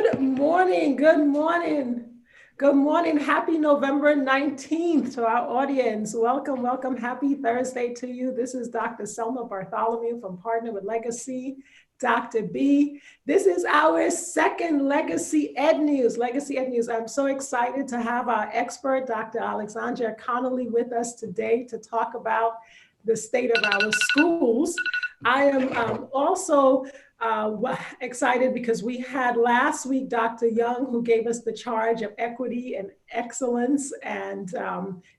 Good morning, good morning. Good morning. Happy November 19th to our audience. Welcome, welcome. Happy Thursday to you. This is Dr. Selma Bartholomew from Partner with Legacy, Dr. B. This is our second Legacy Ed News. Legacy Ed News. I'm so excited to have our expert, Dr. Alexandria Connally, with us today to talk about the state of our schools. I am also excited because we had last week Dr. Young, who gave us the charge of equity and excellence and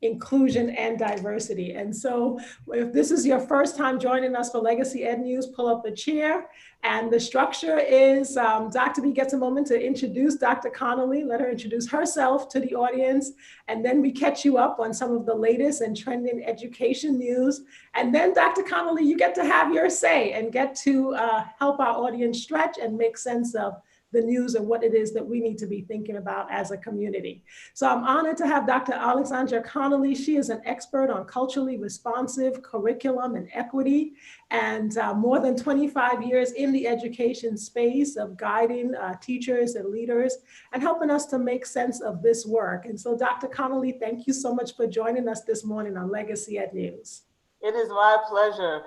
inclusion and diversity. And so if this is your first time joining us for Legacy Ed News, pull up a chair. And the structure is Dr. B gets a moment to introduce Dr. Connally, let her introduce herself to the audience, and then we catch you up on some of the latest and trending education news. And then Dr. Connally, you get to have your say and get to help our audience stretch and make sense of the news and what it is that we need to be thinking about as a community. So I'm honored to have Dr. Alexandria Connally. She is an expert on culturally responsive curriculum and equity, and more than 25 years in the education space of guiding teachers and leaders and helping us to make sense of this work. And so Dr. Connally, thank you so much for joining us this morning on Legacy Ed News. It is my pleasure.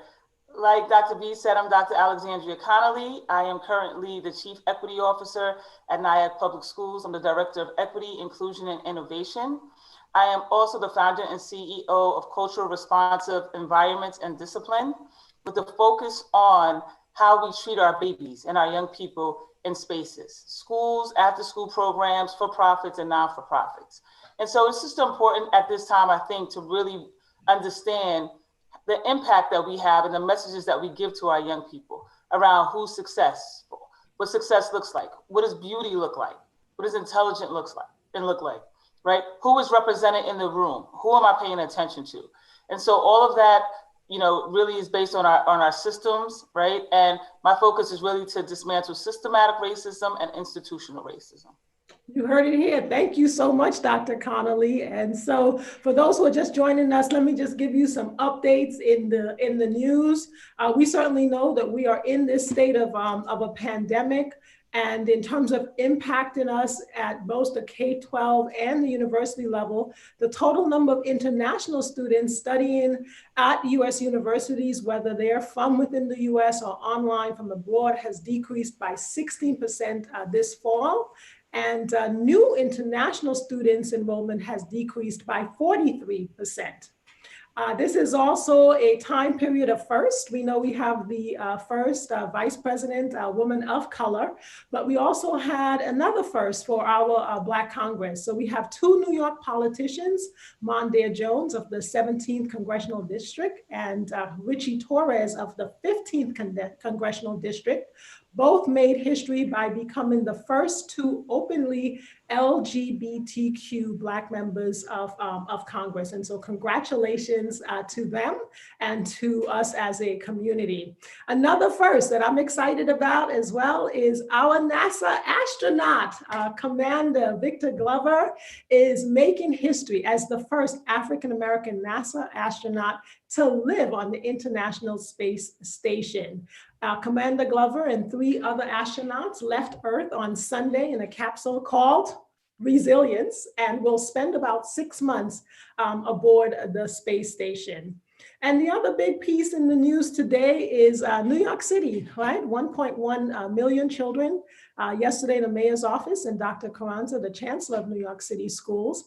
Like Dr. B said, I'm Dr. Alexandria Connally. I am currently the Chief Equity Officer at Nyack Public Schools. I'm the Director of Equity, Inclusion, and Innovation. I am also the founder and CEO of Cultural Responsive Environments and Discipline, with a focus on how we treat our babies and our young people in spaces, schools, after-school programs, for-profits, and non-for-profits. And so it's just important at this time, I think, to really understand the impact that we have and the messages that we give to our young people around who's successful, what success looks like, what does beauty look like, what does intelligent look like, right? Who is represented in the room? Who am I paying attention to? And so all of that, really is based on our systems, right? And my focus is really to dismantle systematic racism and institutional racism. You heard it here. Thank you so much, Dr. Connally. And so for those who are just joining us, let me just give you some updates in the news. We certainly know that we are in this state of a pandemic. And in terms of impacting us at both the K-12 and the university level, the total number of international students studying at US universities, whether they're from within the US or online from abroad, has decreased by 16% this fall. And new international students enrollment has decreased by 43%. This is also a time period of first. We know we have the first vice president, woman of color, but we also had another first for our Black Congress. So we have two New York politicians, Mondaire Jones of the 17th Congressional District and Richie Torres of the 15th Congressional District. Both made history by becoming the first two openly LGBTQ Black members of Congress. And so congratulations to them and to us as a community. Another first that I'm excited about as well is our NASA astronaut, Commander Victor Glover, is making history as the first African-American NASA astronaut to live on the International Space Station. Commander Glover and 3 other astronauts left Earth on Sunday in a capsule called Resilience and will spend about 6 months aboard the space station. And the other big piece in the news today is New York City, right? 1.1 million children. Yesterday, the mayor's office and Dr. Carranza, the chancellor of New York City schools,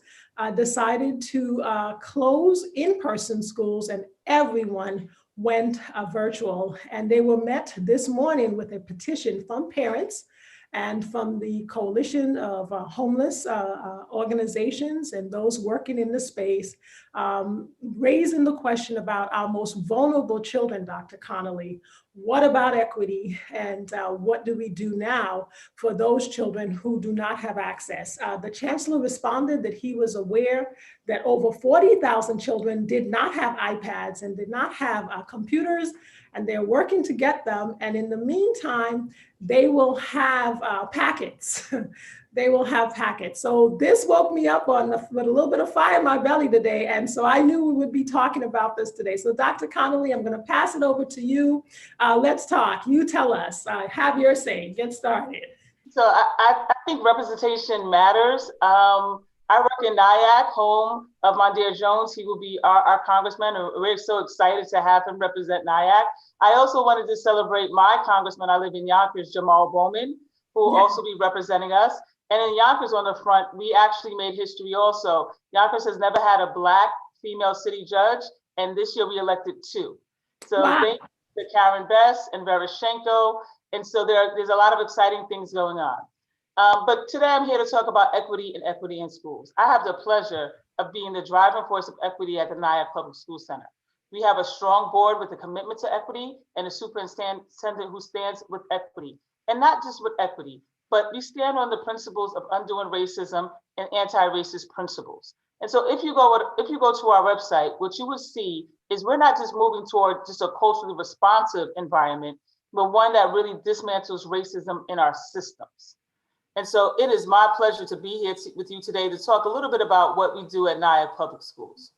decided to close in-person schools, and everyone went virtual. And they were met this morning with a petition from parents and from the coalition of homeless organizations and those working in the space, raising the question about our most vulnerable children, Dr. Connally. What about equity, and what do we do now for those children who do not have access? The chancellor responded that he was aware that over 40,000 children did not have iPads and did not have computers, and they're working to get them. And in the meantime, they will have packets. They will have packets. So this woke me up with a little bit of fire in my belly today. And so I knew we would be talking about this today. So Dr. Connally, I'm gonna pass it over to you. Let's talk. You tell us, have your say, get started. So I think representation matters. I work in NYAC, home of Mondaire Jones. He will be our congressman, and we're so excited to have him represent NYAC. I also wanted to celebrate my congressman. I live in Yonkers, Jamal Bowman, who will also be representing us. And in Yonkers on the front, we actually made history also. Yonkers has never had a Black female city judge, and this year we elected 2. So thank you to Karen Bess and Veroshenko. And so there's a lot of exciting things going on. But today I'm here to talk about equity and equity in schools. I have the pleasure of being the driving force of equity at the NYAC Public School Center. We have a strong board with a commitment to equity and a superintendent who stands with equity. And not just with equity, but we stand on the principles of undoing racism and anti-racist principles. And so if you go to our website, what you will see is we're not just moving toward just a culturally responsive environment, but one that really dismantles racism in our systems. And so it is my pleasure to be here with you today to talk a little bit about what we do at NYAC Public Schools.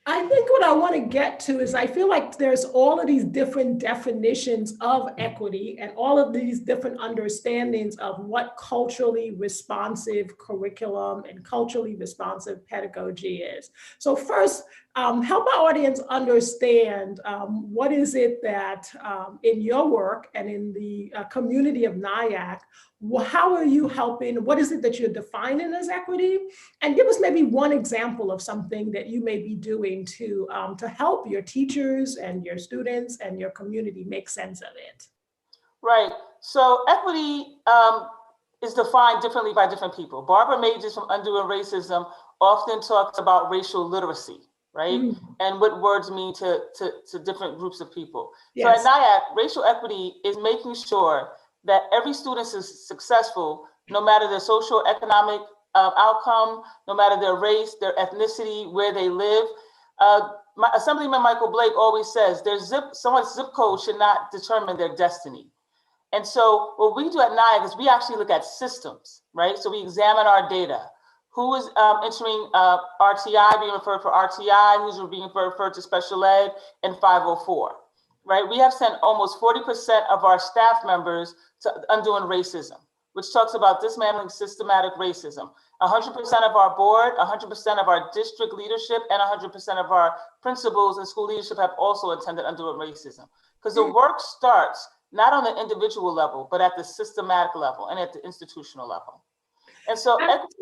I think what I want to get to is I feel like there's all of these different definitions of equity and all of these different understandings of what culturally responsive curriculum and culturally responsive pedagogy is. So first, help our audience understand what is it that in your work and in the community of NYAC, how are you helping? What is it that you're defining as equity? And give us maybe one example of something that you may be doing to help your teachers and your students and your community make sense of it. Right. So equity is defined differently by different people. Barbara Majors from Undoing Racism often talks about racial literacy, right? And what words mean to different groups of people. Yes. So at NYAC, racial equity is making sure that every student is successful, no matter their social economic outcome, no matter their race, their ethnicity, where they live. Assemblyman Michael Blake always says someone's zip code should not determine their destiny. And so what we do at NYAC is we actually look at systems, right? So we examine our data. Who is entering RTI, being referred for RTI, who's being referred to special ed and 504, right? We have sent almost 40% of our staff members to Undoing Racism, which talks about dismantling systematic racism. 100% of our board, 100% of our district leadership, and 100% of our principals and school leadership have also attended Undoing Racism. Because the work starts not on the individual level, but at the systematic level and at the institutional level. And so equity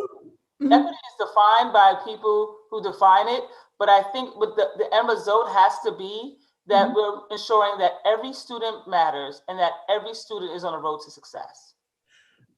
is defined by people who define it, but I think with the end result has to be that we're ensuring that every student matters and that every student is on a road to success.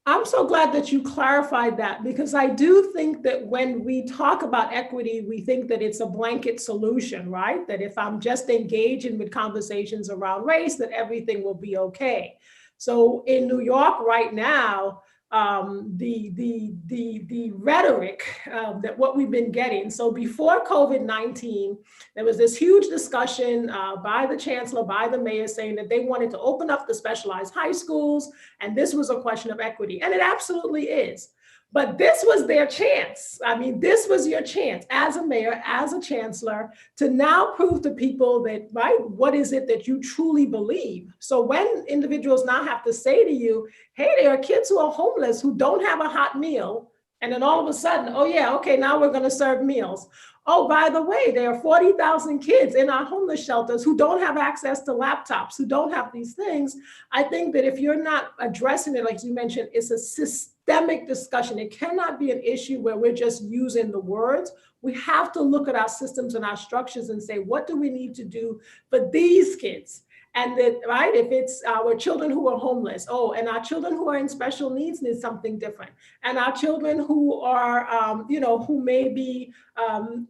I'm so glad that you clarified that, because I do think that when we talk about equity, we think that it's a blanket solution, right? That if I'm just engaging with conversations around race, that everything will be okay. So in New York right now, the rhetoric that what we've been getting. So before COVID-19, there was this huge discussion by the chancellor, by the mayor, saying that they wanted to open up the specialized high schools, and this was a question of equity, and it absolutely is. But this was their chance. I mean, this was your chance as a mayor, as a chancellor, to now prove to people that, right, what is it that you truly believe? So when individuals now have to say to you, hey, there are kids who are homeless who don't have a hot meal, and then all of a sudden, oh yeah, okay, now we're gonna serve meals. Oh, by the way, there are 40,000 kids in our homeless shelters who don't have access to laptops, who don't have these things. I think that if you're not addressing it, like you mentioned, it's a systemic discussion. It cannot be an issue where we're just using the words. We have to look at our systems and our structures and say, what do we need to do for these kids? And that, right, if it's our children who are homeless, oh, and our children who are in special needs need something different. And our children who are, who maybe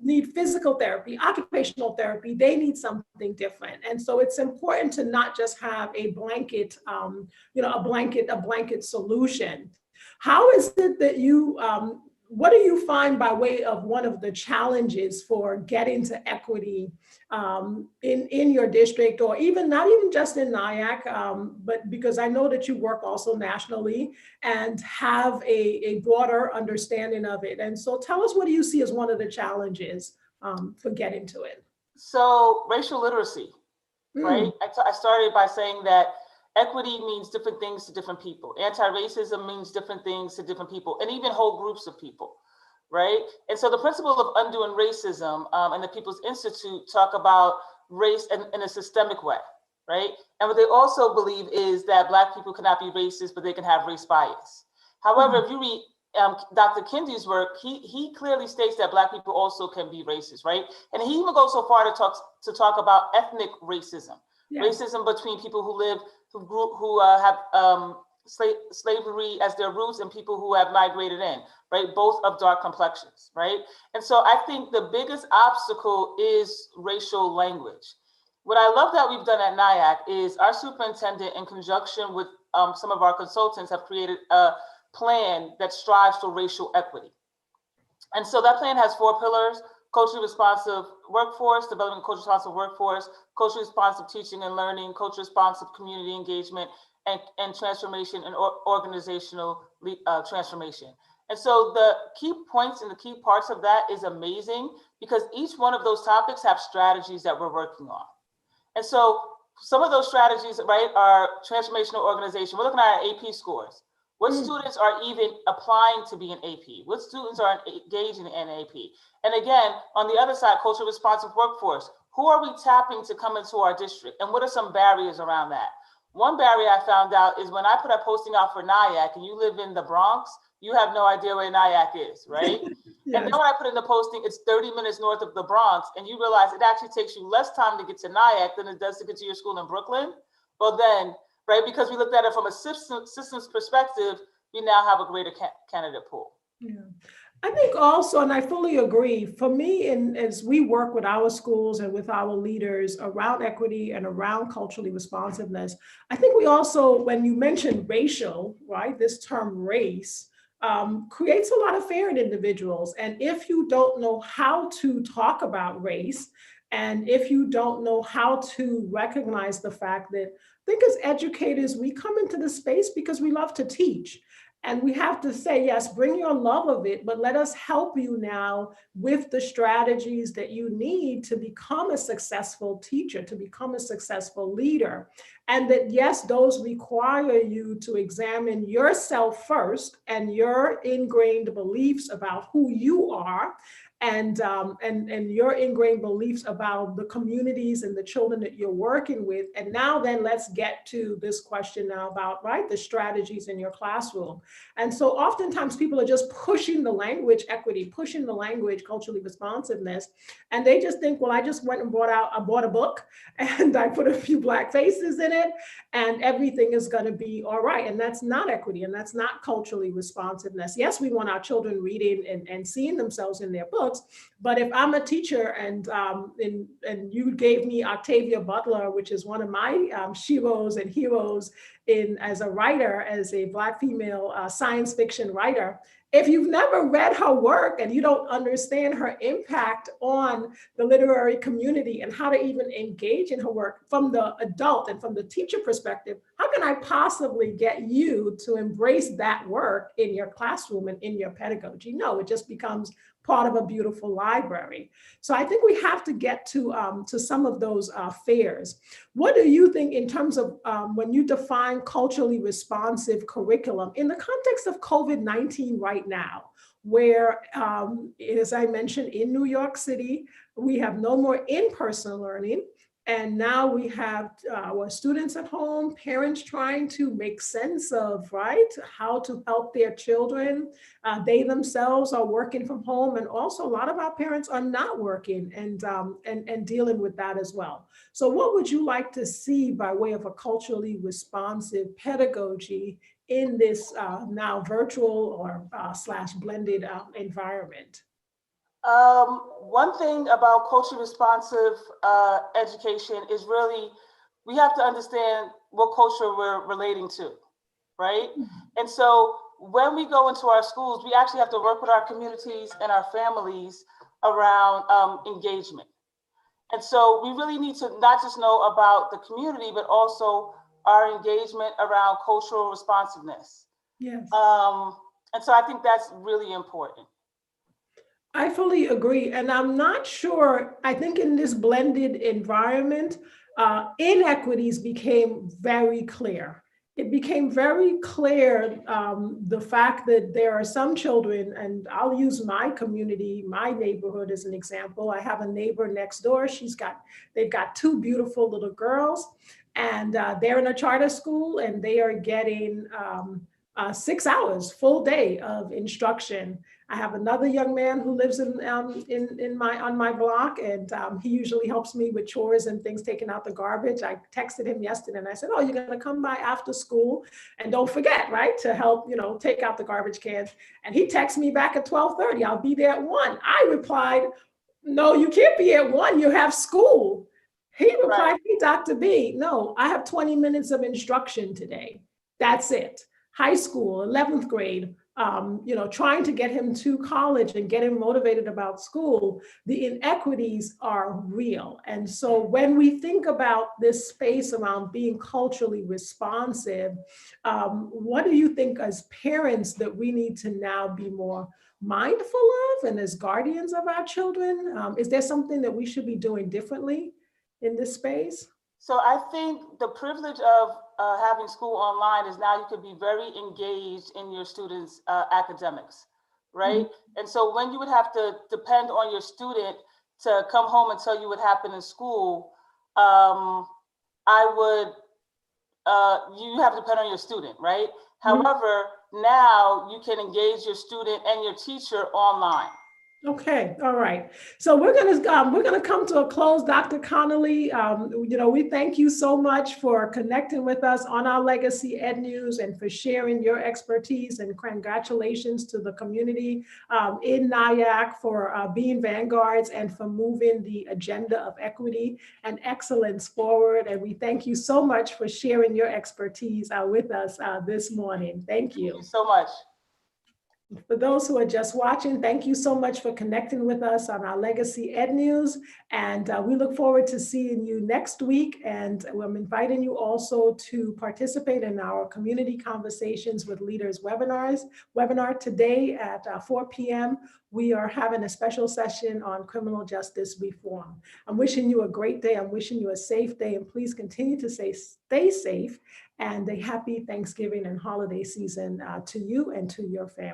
need physical therapy, occupational therapy, they need something different. And so it's important to not just have a blanket, a blanket solution. How is it that you, what do you find by way of one of the challenges for getting to equity in your district, or even not even just in NYAC, but because I know that you work also nationally and have a broader understanding of it. And so tell us, what do you see as one of the challenges for getting to it? So racial literacy, right? I started by saying that Equity means different things to different people. Anti-racism means different things to different people, and even whole groups of people, right? And so the principle of undoing racism and the People's Institute talk about race in a systemic way, right? And what they also believe is that Black people cannot be racist, but they can have race bias. However, if you read Dr. Kendi's work, he clearly states that Black people also can be racist, right? And he even goes so far to talk about ethnic racism, racism between people who have slavery as their roots and people who have migrated in, right? Both of dark complexions, right? And so I think the biggest obstacle is racial language. What I love that we've done at NYAC is our superintendent, in conjunction with some of our consultants, have created a plan that strives for racial equity. And so that plan has 4 pillars: culturally responsive workforce, developing a culturally responsive workforce, culturally responsive teaching and learning, culturally responsive community engagement, and transformation and organizational transformation. And so the key points and the key parts of that is amazing, because each one of those topics have strategies that we're working on. And so some of those strategies, right, are transformational organization. We're looking at our AP scores. What students are even applying to be an AP? What students are engaging in AP? And again, on the other side, culturally responsive workforce. Who are we tapping to come into our district? And what are some barriers around that? One barrier I found out is when I put a posting out for NYAC and you live in the Bronx, you have no idea where NYAC is, right? Yes. And then when I put in the posting, it's 30 minutes north of the Bronx, and you realize it actually takes you less time to get to NYAC than it does to get to your school in Brooklyn. Well then, right, because we looked at it from a systems perspective, we now have a greater candidate pool. Yeah. I think also, and I fully agree, for me, and as we work with our schools and with our leaders around equity and around culturally responsiveness, I think we also, when you mentioned racial, right, this term race, creates a lot of fear in individuals. And if you don't know how to talk about race, and if you don't know how to recognize the fact that, I think as educators, we come into the space because we love to teach. And we have to say, yes, bring your love of it, but let us help you now with the strategies that you need to become a successful teacher, to become a successful leader. And that, yes, those require you to examine yourself first and your ingrained beliefs about who you are, and your ingrained beliefs about the communities and the children that you're working with. And now then let's get to this question now about, right, the strategies in your classroom. And so oftentimes people are just pushing the language equity, pushing the language culturally responsiveness. And they just think, well, I just went and bought a book and I put a few Black faces in it and everything is going to be all right. And that's not equity, and that's not culturally responsiveness. Yes, we want our children reading and seeing themselves in their books. But if I'm a teacher and you gave me Octavia Butler, which is one of my sheroes and heroes as a writer, as a Black female science fiction writer, if you've never read her work and you don't understand her impact on the literary community and how to even engage in her work from the adult and from the teacher perspective, how can I possibly get you to embrace that work in your classroom and in your pedagogy? No, it just becomes part of a beautiful library. So I think we have to get to some of those fears. What do you think in terms of when you define culturally responsive curriculum in the context of COVID-19 right now, where, as I mentioned, in New York City, we have no more in-person learning. And now we have our students at home, parents trying to make sense of, right, how to help their children. They themselves are working from home, and also a lot of our parents are not working and dealing with that as well. So what would you like to see by way of a culturally responsive pedagogy in this now virtual or slash blended environment? One thing about culturally responsive education is really, we have to understand what culture we're relating to, right? And so when we go into our schools, we actually have to work with our communities and our families around engagement. And so we really need to not just know about the community, but also our engagement around cultural responsiveness. Yes. And so I think that's really important. I fully agree. And I'm not sure, I think in this blended environment, inequities became very clear. It became very clear the fact that there are some children, and I'll use my community, my neighborhood as an example. I have a neighbor next door. They've got two beautiful little girls, and they're in a charter school, and they are getting 6 hours, full day of instruction. I have another young man who lives on my block, and he usually helps me with chores and things, taking out the garbage. I texted him yesterday and I said, "Oh, you're going to come by after school, and don't forget, right, to help, take out the garbage cans." And he texted me back at 12:30. "I'll be there at 1." I replied, "No, you can't be at 1. You have school." He replied, Right. "Hey, Dr. B, no, I have 20 minutes of instruction today. That's it." High school, 11th grade, trying to get him to college and get him motivated about school, the inequities are real. And so when we think about this space around being culturally responsive, what do you think as parents that we need to now be more mindful of, and as guardians of our children? Is there something that we should be doing differently in this space? So I think the privilege of having school online is now you could be very engaged in your students' academics, right? And so when you would have to depend on your student to come home and tell you what happened in school, I would, you have to depend on your student, right? However, now you can engage your student and your teacher online. Okay, all right. So we're gonna come to a close, Dr. Connally. We thank you so much for connecting with us on our Legacy Ed News and for sharing your expertise, and congratulations to the community in NYAC for being vanguards and for moving the agenda of equity and excellence forward. And we thank you so much for sharing your expertise with us this morning. Thank you. Thank you so much. For those who are just watching, thank you so much for connecting with us on our Legacy Ed News. And we look forward to seeing you next week. And I'm inviting you also to participate in our Community Conversations with Leaders webinar today at 4 p.m. We are having a special session on criminal justice reform. I'm wishing you a great day. I'm wishing you a safe day, and please continue to stay safe, and a happy Thanksgiving and holiday season to you and to your family.